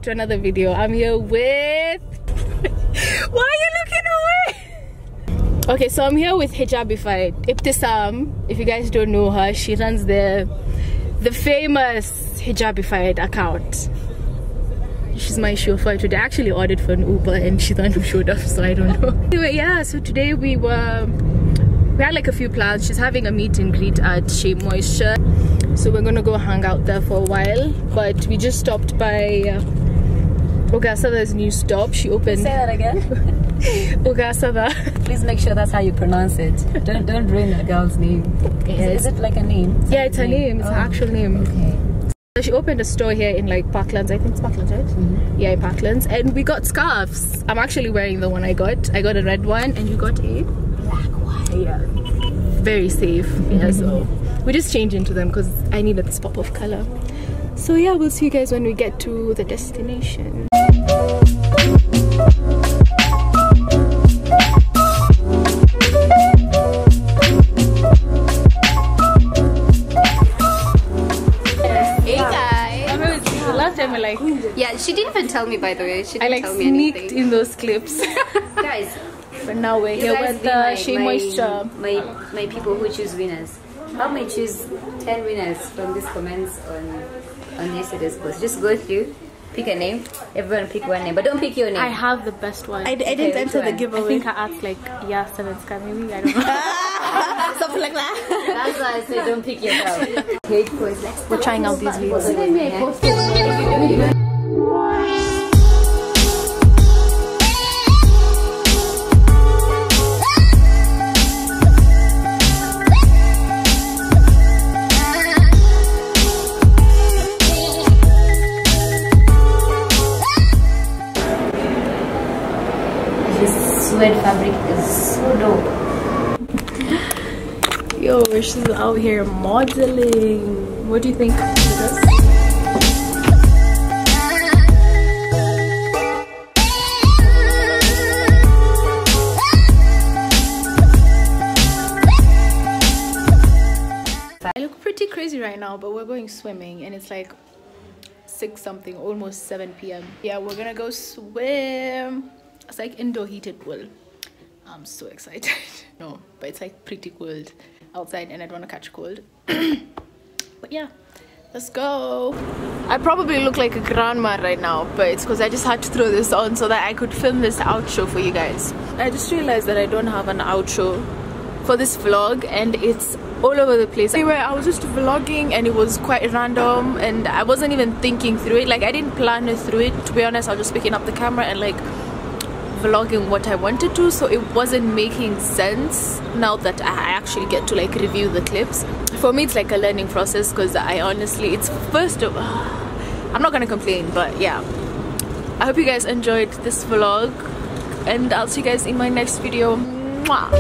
to another video. I'm here with why are you looking away? Okay, so I'm here with Hijabified Ibtisam. If you guys don't know her, she runs the famous Hijabified account. She's my chauffeur today. I actually ordered for an Uber and she's the one who showed up, so I don't know. Anyway, yeah, so today we had like a few plans. She's having a meet and greet at Shea Moisture, so we're gonna go hang out there for a while. But we just stopped by Ugaasada's new stop. She opened. Say that again. Ugaasada. Please make sure that's how you pronounce it. Don't ruin a girl's name. Is it like a name? Yeah, it's her name. It's her actual name. Okay. She opened a store here in like Parklands. I think it's Parklands, right? Mm-hmm. Yeah, in Parklands. And we got scarves. I'm actually wearing the one I got. I got a red one and you got a black one. Yeah. Very safe. Yeah, so we just changed into them because I needed this pop of color. So yeah, we'll see you guys when we get to the destination. Yeah, she didn't even tell me, by the way. She didn't I like tell me sneaked anything. in those clips. Guys, but now we're here with the Shea Moisture. My people who choose winners. How may choose 10 winners from these comments on yesterday's post? Just go through, pick a name. Everyone pick one name, but don't pick your name. I have the best one. I didn't enter the giveaway. I think I asked like yaazzmineoz, maybe. I don't know. Something like that. That's why I said don't pick yourself. We're trying out these videos. This suede fabric is so dope. Yo, she's out here modeling. What do you think of this? I look pretty crazy right now, but we're going swimming and it's like 6 something, almost 7 p.m. Yeah, we're gonna go swim. It's like indoor heated pool. I'm so excited. No, but it's like pretty cold outside and I don't want to catch cold. But yeah, let's go. I probably look like a grandma right now, but it's because I just had to throw this on so that I could film this outro for you guys. I just realized that I don't have an outro for this vlog and it's all over the place. Anyway, I was just vlogging and it was quite random and I wasn't even thinking through it. Like I didn't plan through it, to be honest. I was just picking up the camera and like vlogging what I wanted to, so it wasn't making sense now that I actually get to like review the clips. For me it's like a learning process because I honestly, it's first of I'm not gonna complain, but yeah, I hope you guys enjoyed this vlog and I'll see you guys in my next video. Mwah.